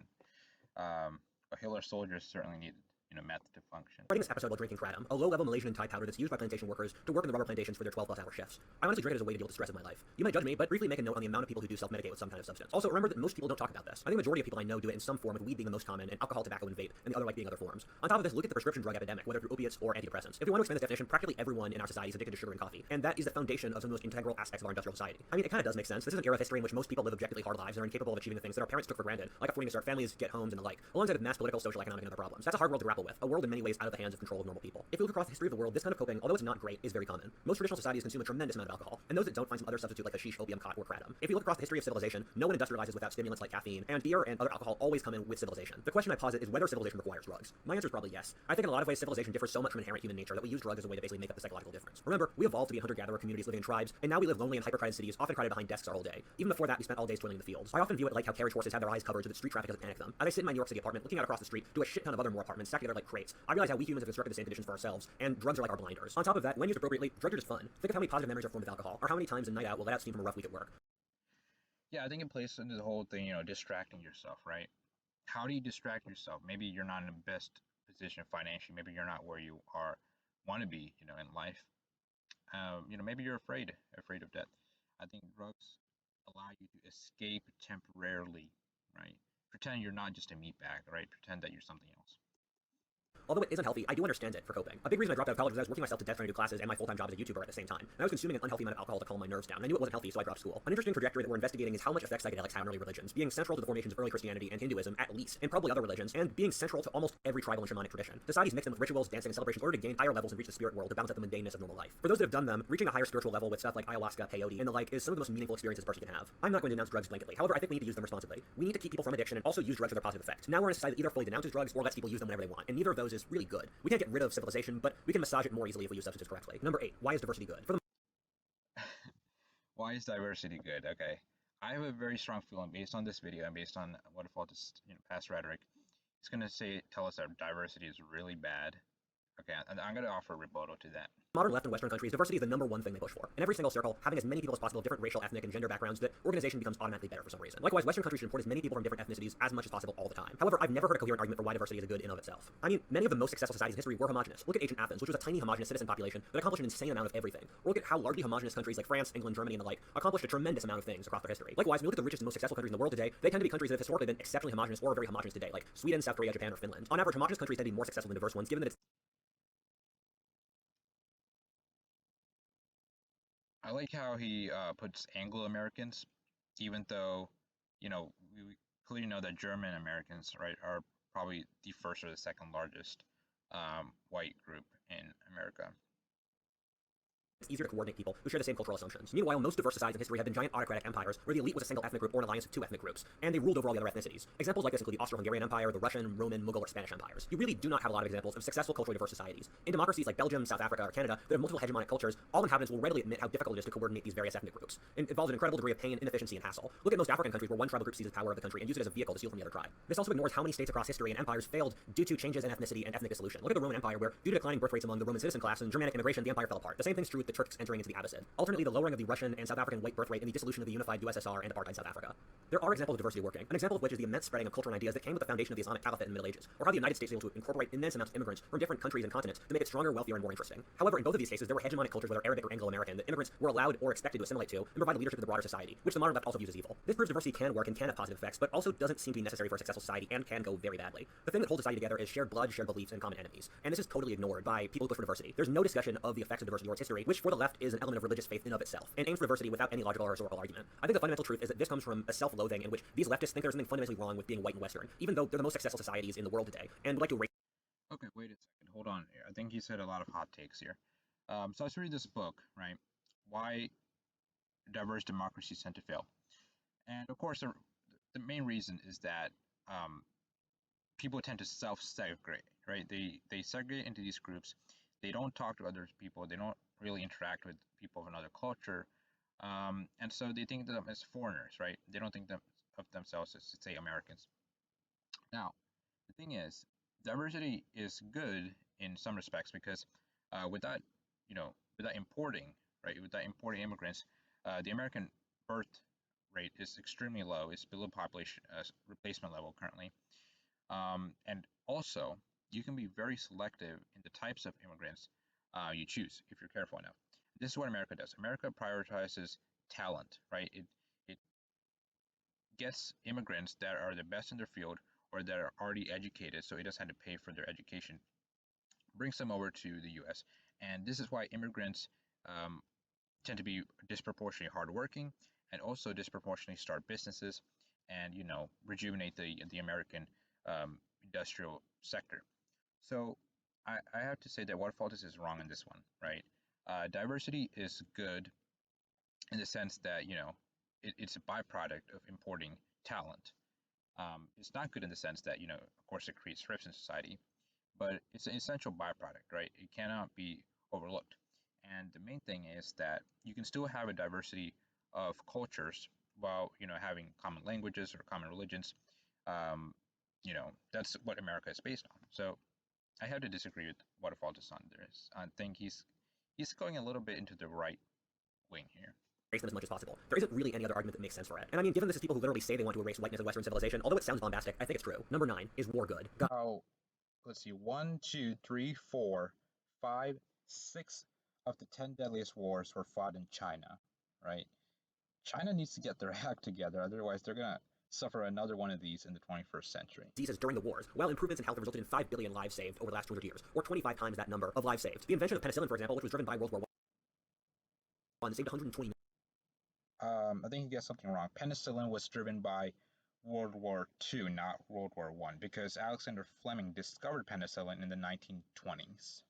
Speaker 1: Well, Hitler soldiers certainly needed, method to function.
Speaker 2: Writing this episode while drinking kratom, a low-level Malaysian and Thai powder that's used by plantation workers to work in the rubber plantations for their 12-plus hour shifts. I honestly drink it as a way to deal with the stress of my life. You might judge me, but briefly make a note on the amount of people who do self-medicate with some kind of substance. Also, remember that most people don't talk about this. I think the majority of people I know do it in some form, with weed being the most common, and alcohol, tobacco, and vape, and the other being other forms. On top of this, look at the prescription drug epidemic, whether through opiates or antidepressants. If we want to expand this definition, practically everyone in our society is addicted to sugar and coffee, and that is the foundation of some of the most integral aspects of our industrial society. I mean, it kind of does make sense. This is an era of history in which most people live objectively hard lives and are incapable of achieving the things that our parents took for granted, like affording to start families, get homes, and the like, alongside with mass political, social, economic, and other problems. That's a hard world to grapple with, a world in many ways out of the hands of control of normal people. If you look across the history of the world, this kind of coping, although it's not great, is very common. Most traditional societies consume a tremendous amount of alcohol, and those that don't find some other substitute like hashish, opium, khat, or kratom. If you look across the history of civilization, no one industrializes without stimulants like caffeine, and beer and other alcohol always come in with civilization. The question I posit is whether civilization requires drugs. My answer is probably yes. I think in a lot of ways civilization differs so much from inherent human nature that we use drugs as a way to basically make up the psychological difference. Remember, we evolved to be hunter-gatherer communities living in tribes, and now we live lonely in hyper-crowded cities, often crowded behind desks our whole day. Even before that, we spent all days toiling in the fields. I often view it like how carriage horses have their eyes covered so that street traffic doesn't panic them. As I sit in my New York City apartment, looking out across the street to a shit ton of other more apartments stacked together like crates, I realize how we humans have constructed the same conditions for ourselves, and drugs are like our blinders. On top of that, when used appropriately, drugs are just fun. Think of how many positive memories are formed with alcohol, or how many times a night out will let out steam from a rough week at work.
Speaker 1: Yeah, I think it plays into the whole thing, distracting yourself, right? How do you distract yourself? Maybe you're not in the best position financially. Maybe you're not where you want to be, in life. Maybe you're afraid of death. I think drugs allow you to escape temporarily, right? Pretend you're not just a meat bag, right? Pretend that you're something else.
Speaker 2: Although it isn't healthy, I do understand it for coping. A big reason I dropped out of college was I was working myself to death trying to do classes and my full-time job as a YouTuber at the same time. And I was consuming an unhealthy amount of alcohol to calm my nerves down. And I knew it wasn't healthy, so I dropped school. An interesting trajectory that we're investigating is how much effect psychedelics have on early religions, being central to the formations of early Christianity and Hinduism at least, and probably other religions, and being central to almost every tribal and shamanic tradition. Societies mix them with rituals, dancing, and celebrations in order to gain higher levels and reach the spirit world to balance out the mundaneness of normal life. For those that have done them, reaching a higher spiritual level with stuff like ayahuasca, peyote, and the like is some of the most meaningful experiences a person can have. I'm not going to denounce drugs blanketly. However, I think we need to use them responsibly. We need to keep people from addiction and also use drugs for their positive effect. Now we're in a society that either fully denounces drugs or lets people use them whenever they want, and neither of those is really good. We can't get rid of civilization, but we can massage it more easily if we use substances correctly. Number 8, why is diversity good? For the
Speaker 1: Why is diversity good? Okay. I have a very strong feeling based on this video and based on Whatifalthist, past rhetoric. It's going to tell us that diversity is really bad. Okay, and I'm going to offer a rebuttal to that.
Speaker 2: modern left and Western countries, diversity is the number one thing they push for. In every single circle, having as many people as possible of different racial, ethnic, and gender backgrounds, that organization becomes automatically better for some reason. Likewise, Western countries should import as many people from different ethnicities as much as possible all the time. However, I've never heard a coherent argument for why diversity is a good in of itself. I mean, many of the most successful societies in history were homogenous. Look at ancient Athens, which was a tiny homogenous citizen population that accomplished an insane amount of everything. Or look at how largely homogenous countries like France, England, Germany, and the like accomplished a tremendous amount of things across their history. Likewise, when we look at the richest and most successful countries in the world today, they tend to be countries that have historically been exceptionally homogenous or very homogenous today, like Sweden, South Korea, Japan, or Finland. On average, homogenous countries tend to be more successful than diverse ones, given that it's
Speaker 1: I like how he puts Anglo-Americans, even though, we clearly know that German Americans, right, are probably the first or the second largest white group in America.
Speaker 2: easier to coordinate people who share the same cultural assumptions. Meanwhile, most diverse societies in history have been giant autocratic empires where the elite was a single ethnic group or an alliance of two ethnic groups, and they ruled over all the other ethnicities. Examples like this include the Austro-Hungarian Empire, the Russian, Roman, Mughal, or Spanish empires. You really do not have a lot of examples of successful culturally diverse societies. In democracies like Belgium, South Africa, or Canada that have multiple hegemonic cultures, all inhabitants will readily admit how difficult it is to coordinate these various ethnic groups. It involves an incredible degree of pain, inefficiency, and hassle. Look at most African countries where one tribal group seizes power of the country and uses it as a vehicle to steal from the other tribe. This also ignores how many states across history and empires failed due to changes in ethnicity and ethnic dissolution. Look at the Roman Empire, where due to declining birth rates among the Roman citizen class and Germanic immigration, the empire fell apart. The same thing's true with the Turks entering into the Abbasid. Alternately, the lowering of the Russian and South African white birth rate and the dissolution of the unified USSR and apartheid South Africa. There are examples of diversity working, an example of which is the immense spreading of culture and ideas that came with the foundation of the Islamic Caliphate in the Middle Ages, or how the United States was able to incorporate immense amounts of immigrants from different countries and continents to make it stronger, wealthier, and more interesting. However, in both of these cases, there were hegemonic cultures, whether Arabic or Anglo-American, that immigrants were allowed or expected to assimilate to and provide leadership to the broader society, which the modern left also views as evil. This proves diversity can work and can have positive effects, but also doesn't seem to be necessary for a successful society and can go very badly. The thing that holds society together is shared blood, shared beliefs, and common enemies, and this is totally ignored by people who push for diversity. There's no discussion of the effects of diversity or its history, which for the left is an element of religious faith in of itself, and aims for diversity without any logical or historical argument. I think the fundamental truth is that this comes from a self-loathing in which these leftists think there's something fundamentally wrong with being white and Western, even though they're the most successful societies in the world today, and would like to erase.
Speaker 1: Okay, wait a second. Hold on here. I think he said a lot of hot takes here. So let's read this book, right? Why diverse democracies tend to fail. And of course, the main reason is that people tend to self-segregate, right? They segregate into these groups. They don't talk to other people. They don't really interact with people of another culture. And so they think of them as foreigners, right? They don't think of themselves as, say, Americans. Now, the thing is, diversity is good in some respects because without importing, right, without importing immigrants, the American birth rate is extremely low. It's below population replacement level currently. And also, you can be very selective in the types of immigrants you choose if you're careful enough. This is what America does. America prioritizes talent, right? It gets immigrants that are the best in their field or that are already educated, so it doesn't have to pay for their education, brings them over to the U.S. And this is why immigrants um, tend to be disproportionately hardworking and also disproportionately start businesses and rejuvenate the American industrial sector. So I have to say that Whatifalthist is wrong in this one, right? Diversity is good in the sense that it's a byproduct of importing talent. It's not good in the sense that of course it creates rifts in society, but it's an essential byproduct, right? It cannot be overlooked. And the main thing is that you can still have a diversity of cultures while having common languages or common religions. That's what America is based on. So I have to disagree with Waterfall on this. I think he's going a little bit into the right wing here.
Speaker 2: Erase them as much as possible. There isn't really any other argument that makes sense for it. And I mean, given this is people who literally say they want to erase whiteness of Western civilization, although it sounds bombastic, I think it's true. Number 9, is war good?
Speaker 1: Oh, let's see. 1, 2, 3, 4, 5, 6 of the 10 deadliest wars were fought in China, right? China needs to get their act together, otherwise they're gonna suffer another one of these in the 21st century.
Speaker 2: Diseases during the wars, while improvements in health have resulted in 5 billion lives saved over the last 200 years, or 25 times that number of lives saved. The invention of penicillin, for example, which was driven by World War I, saved 120
Speaker 1: I think you get something wrong. Penicillin was driven by World War II, not World War I, because Alexander Fleming discovered penicillin in the 1920s.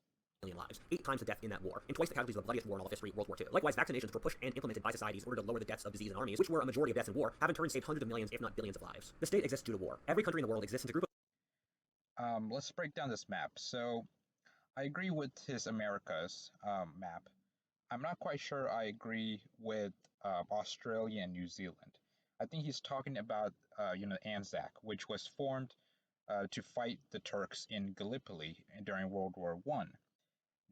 Speaker 2: million lives, 8 times the death in that war, and twice the casualties of the bloodiest war in all of history, World War II. Likewise, vaccinations were pushed and implemented by societies in order to lower the deaths of disease in armies, which were a majority of deaths in war, have in turn saved hundreds of millions, if not billions of lives. The state exists due to war. Every country in the world exists into a group of...
Speaker 1: Let's break down this map. So, I agree with his Americas map. I'm not quite sure I agree with Australia and New Zealand. I think he's talking about, Anzac, which was formed to fight the Turks in Gallipoli during World War I.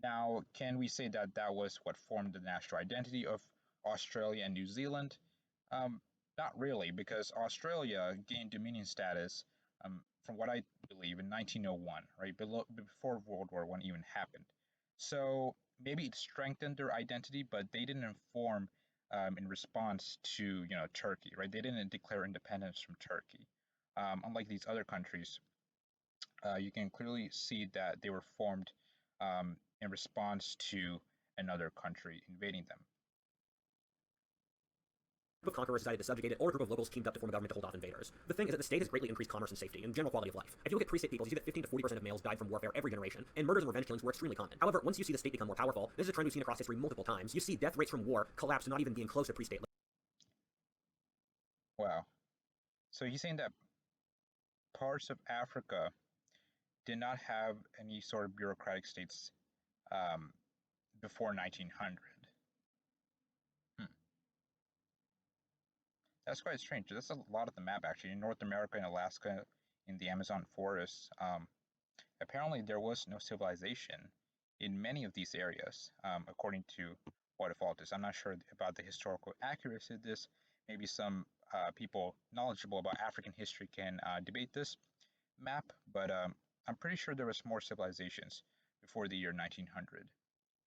Speaker 1: Now, can we say that that was what formed the national identity of Australia and New Zealand? Not really, because Australia gained dominion status, from what I believe, in 1901, right, before World War I even happened. So maybe it strengthened their identity, but they didn't form in response to Turkey, right? They didn't declare independence from Turkey. Unlike these other countries, you can clearly see that they were formed in response to another country invading them.
Speaker 2: of conquerors decided to subjugate it, or a group of locals teamed up to form a government to hold off invaders. The thing is that the state has greatly increased commerce and safety and general quality of life. If you look at pre-state peoples, you see that 15 to 40% of males died from warfare every generation, and murders and revenge killings were extremely common. However, once you see the state become more powerful, this is a trend we've seen across history multiple times. You see death rates from war collapse to not even being close to pre-state.
Speaker 1: Wow. So he's saying that parts of Africa did not have any sort of bureaucratic states before 1900. That's quite strange. That's a lot of the map, actually. In North America and Alaska, in the Amazon forests, apparently there was no civilization in many of these areas, according to Whatifalthist. I'm not sure about the historical accuracy of this. Maybe some people knowledgeable about African history can debate this map, but I'm pretty sure there was more civilizations before the year 1900.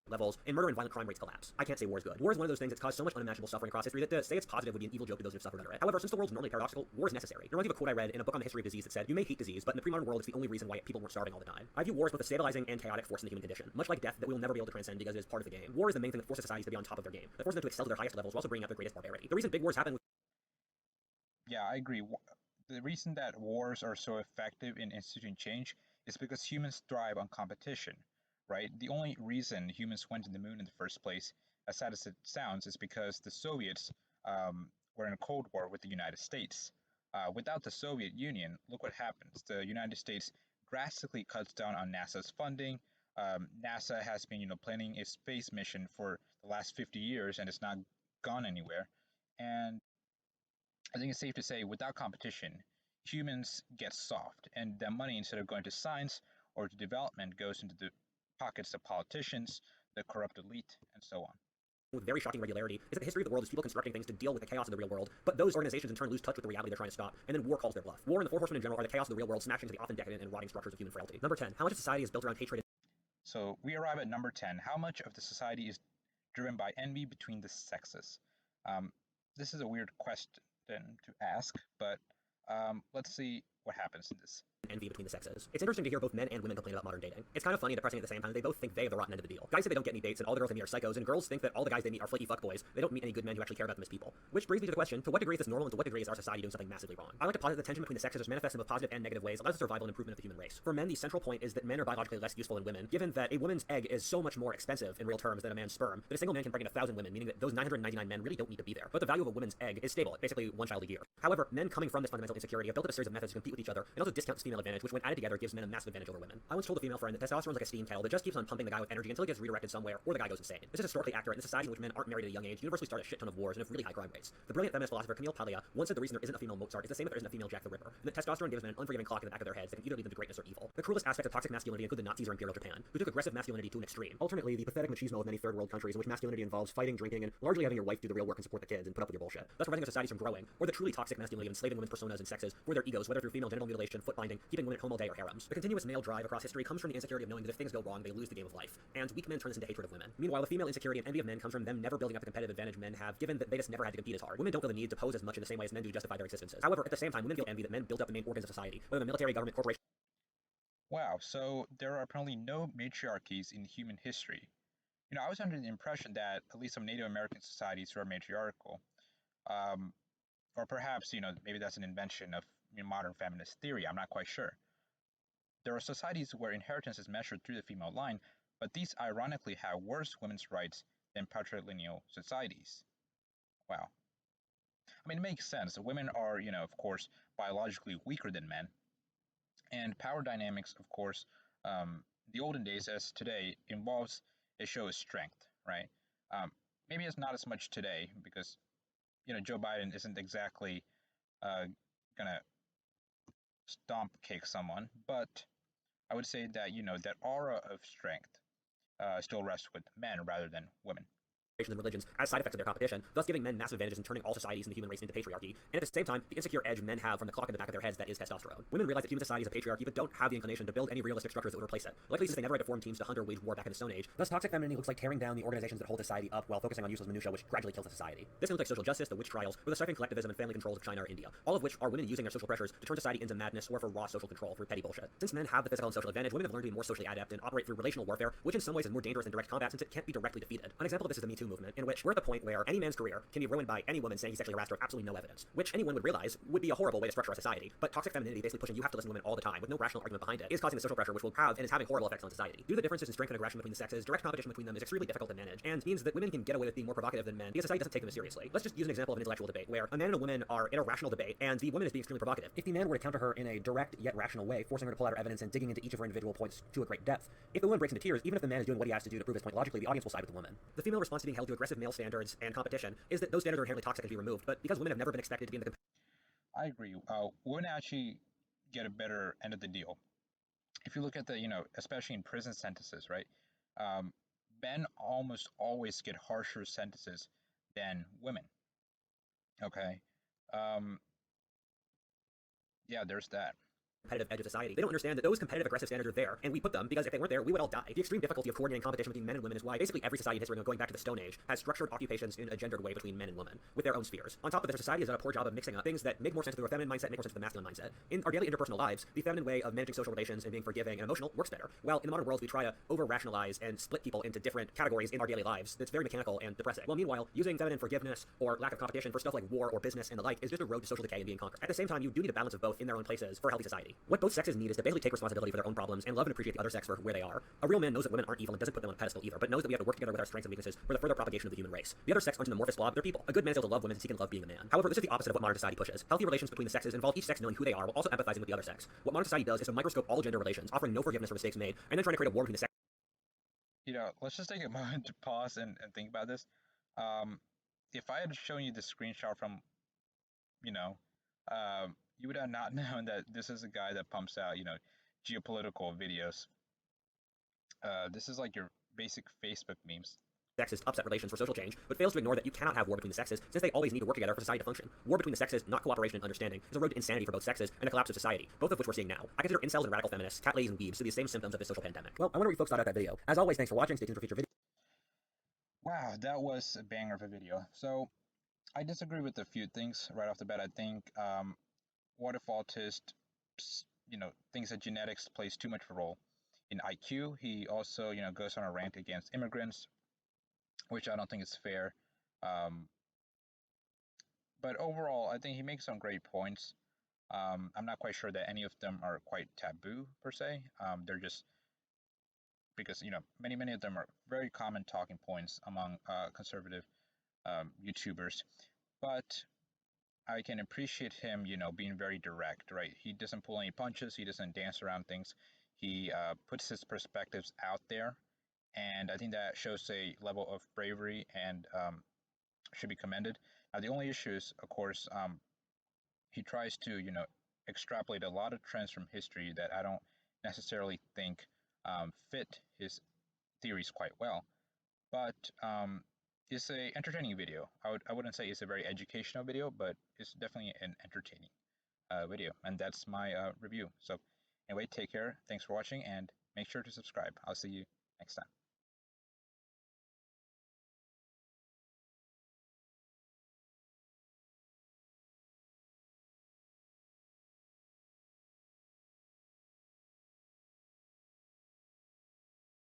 Speaker 2: Levels, and murder and violent crime rates collapse. I can't say war is good. War is one of those things that's caused so much unimaginable suffering across history that to say it's positive would be an evil joke to those who have suffered under it. However, since the world's normally paradoxical, war is necessary. It reminds me of a quote I read in a book on the history of disease that said, "You may hate disease, but in the pre-modern world, it's the only reason why people weren't starving all the time." I view war as both a stabilizing and chaotic force in the human condition, much like death that we will never be able to transcend because it is part of the game. War is the main thing that forces societies to be on top of their game, that forces them to excel to their highest levels while also bringing out their greatest barbarity. The reason big wars happen...
Speaker 1: Yeah, I agree. The reason that wars are so effective in instituting change is because humans thrive on competition, right? The only reason humans went to the moon in the first place, as sad as it sounds, is because the Soviets were in a Cold War with the United States. Without the Soviet Union, look what happens. The United States drastically cuts down on NASA's funding. NASA has been, planning a space mission for the last 50 years, and it's not gone anywhere. And I think it's safe to say, without competition, humans get soft, and the money, instead of going to science or to development, goes into the pockets of politicians, the corrupt elite, and so on.
Speaker 2: with very shocking regularity is that the history of the world is people constructing things to deal with the chaos of the real world, but those organizations in turn lose touch with the reality they're trying to stop, and then war calls their bluff. War and the Four Horsemen in general are the chaos of the real world, smashing into the often decadent and rotting structures of human frailty. Number 10. How much of society is built around hatred?
Speaker 1: So we arrive at number 10. How much of the society is driven by envy between the sexes? This is a weird question to ask, but let's see what happens in this.
Speaker 2: Envy between the sexes. It's interesting to hear both men and women complain about modern dating. It's kind of funny and depressing at the same time. They both think they have the rotten end of the deal. Guys say they don't get any dates and all the girls they meet are psychos, and girls think that all the guys they meet are flaky fuckboys. They don't meet any good men who actually care about them as people. Which brings me to the question, to what degree is this normal and to what degree is our society doing something massively wrong? I like to posit the tension between the sexes as manifest in both positive and negative ways allows the survival and improvement of the human race. For men, the central point is that men are biologically less useful than women, given that a woman's egg is so much more expensive in real terms than a man's sperm, that a single man can bring in 1,000 women, meaning that those 999 men really don't need to be there. But the value of a woman's egg is stable, basically one child a year. However, men coming from this fundamental insecurity have built up a series of methods to compete with each other and also discount this female advantage, which when added together gives men a massive advantage over women. I once told a female friend that testosterone is like a steam kettle that just keeps on pumping the guy with energy until it gets redirected somewhere or the guy goes insane. This is historically accurate in a society in which men aren't married at a young age, universally start a shit ton of wars and have really high crime rates. The brilliant feminist philosopher Camille Paglia once said the reason there isn't a female Mozart is the same if there isn't a female Jack the Ripper, and that testosterone gives men an unforgiving clock in the back of their heads that can either lead them to greatness or evil. The cruelest aspects of toxic masculinity include the Nazis or Imperial Japan, who took aggressive masculinity to an extreme. Alternately, the pathetic machismo of many third world countries in which masculinity involves fighting, drinking, and largely having your wife do the real work and support the kids and put up with your bullshit, thus preventing our societies from growing, or the truly toxic masculinity of enslaving women's personas and sexes for their egos, whether through female genital mutilation, foot binding, keeping women at home all day, or harems. The continuous male drive across history comes from the insecurity of knowing that if things go wrong, they lose the game of life, and weak men turn this into hatred of women. Meanwhile, the female insecurity and envy of men comes from them never building up the competitive advantage men have, given that they just never had to compete as hard. Women don't feel the need to pose as much in the same way as men do to justify their existences. However, at the same time, women feel envy that men build up the main organs of society, whether the military, government, corporation.
Speaker 1: Wow, so there are apparently no matriarchies in human history. You know, I was under the impression that at least some Native American societies were matriarchal. Or perhaps, maybe that's an invention of modern feminist theory. I'm not quite sure. There are societies where inheritance is measured through the female line, but these ironically have worse women's rights than patrilineal societies. Wow. I mean, it makes sense. Women are, of course, biologically weaker than men. And power dynamics, of course, the olden days as today involves a show of strength, right? Maybe it's not as much today because, Joe Biden isn't exactly gonna stomp kick someone, but I would say that, that aura of strength still rests with men rather than women.
Speaker 2: And religions as side effects of their competition, thus giving men massive advantages and turning all societies in the human race into patriarchy, and at the same time, the insecure edge men have from the clock in the back of their heads that is testosterone. Women realize that human society is a patriarchy, but don't have the inclination to build any realistic structures that would replace it. Likely since they never had to form teams to hunt or wage war back in the Stone Age, thus toxic femininity looks like tearing down the organizations that hold society up while focusing on useless minutia which gradually kills the society. This can look like social justice, the witch trials, or the stifling collectivism and family controls of China or India, all of which are women using their social pressures to turn society into madness or for raw social control through petty bullshit. Since men have the physical and social advantage, women have learned to be more socially adept and operate through relational warfare, which in some ways is more dangerous than direct combat since it can't be directly defeated. An example of this is the Me Too movement, in which we're at the point where any man's career can be ruined by any woman saying he sexually harassed her with absolutely no evidence, which anyone would realize would be a horrible way to structure a society. But toxic femininity, basically pushing you have to listen to women all the time with no rational argument behind it, is causing the social pressure which will have and is having horrible effects on society. Due to the differences in strength and aggression between the sexes, direct competition between them is extremely difficult to manage, and means that women can get away with being more provocative than men because society doesn't take them as seriously. Let's just use an example of an intellectual debate where a man and a woman are in a rational debate, and the woman is being extremely provocative. If the man were to counter her in a direct yet rational way, forcing her to pull out her evidence and digging into each of her individual points to a great depth, if the woman breaks into tears, even if the man is doing what he has to do to prove his point logically, the audience will side with the woman. The female response to being held to aggressive male standards and competition is that those standards are inherently toxic and to be removed, but because women have never been expected to be in the
Speaker 1: I agree. Women actually get a better end of the deal. If you look at the, especially in prison sentences, right? Men almost always get harsher sentences than women. Okay. Yeah, there's that.
Speaker 2: Competitive edge of society. They don't understand that those competitive aggressive standards are there, and we put them because if they weren't there, we would all die. The extreme difficulty of coordinating competition between men and women is why basically every society in history, going back to the Stone Age, has structured occupations in a gendered way between men and women, with their own spheres. On top of this, society has done a poor job of mixing up things that make more sense to the feminine mindset, make more sense to the masculine mindset. In our daily interpersonal lives, the feminine way of managing social relations and being forgiving and emotional works better. While in the modern world, we try to over-rationalize and split people into different categories in our daily lives that's very mechanical and depressing. Well, meanwhile, using feminine forgiveness or lack of competition for stuff like war or business and the like is just a road to social decay and being conquered. At the same time, you do need a balance of both in their own places for a healthy society. What both sexes need is to basically take responsibility for their own problems and love and appreciate the other sex for where they are. A real man knows that women aren't evil and doesn't put them on a pedestal either, but knows that we have to work together with our strengths and weaknesses for the further propagation of the human race. The other sex aren't an amorphous blob, they're people. A good man is able to love women as he can love being a man. However, this is the opposite of what modern society pushes. Healthy relations between the sexes involve each sex knowing who they are while also empathizing with the other sex. What modern society does is to microscope all gender relations, offering no forgiveness for mistakes made, and then trying to create a war between the sexes.
Speaker 1: Let's just take a moment to pause and think about this. If I had shown you the screenshot from, you would have not known that this is a guy that pumps out, geopolitical videos. This is like your basic Facebook memes.
Speaker 2: sexist upset relations for social change, but fails to ignore that you cannot have war between the sexes since they always need to work together for society to function. War between the sexes, not cooperation and understanding, is a road to insanity for both sexes and a collapse of society, both of which we're seeing now. I consider incels and radical feminists, cat ladies and weebs to be the same symptoms of this social pandemic. Well, I wonder what you folks thought about that video. As always, thanks for watching. Stay tuned for future videos.
Speaker 1: Wow, that was a banger of a video. So I disagree with a few things right off the bat. I think Whatifalthist, thinks that genetics plays too much of a role in IQ. He also, goes on a rant against immigrants, which I don't think is fair. Um, but overall, I think he makes some great points. I'm not quite sure that any of them are quite taboo per se. They're just because many of them are very common talking points among conservative YouTubers. But I can appreciate him, being very direct, right? He doesn't pull any punches. He doesn't dance around things. He puts his perspectives out there, and I think that shows a level of bravery and should be commended. Now, the only issue is, of course, he tries to, extrapolate a lot of trends from history that I don't necessarily think fit his theories quite well. But it's a entertaining video. I wouldn't say it's a very educational video, but it's definitely an entertaining video, and that's my review. So anyway, take care. Thanks for watching, and make sure to subscribe. I'll see you next time.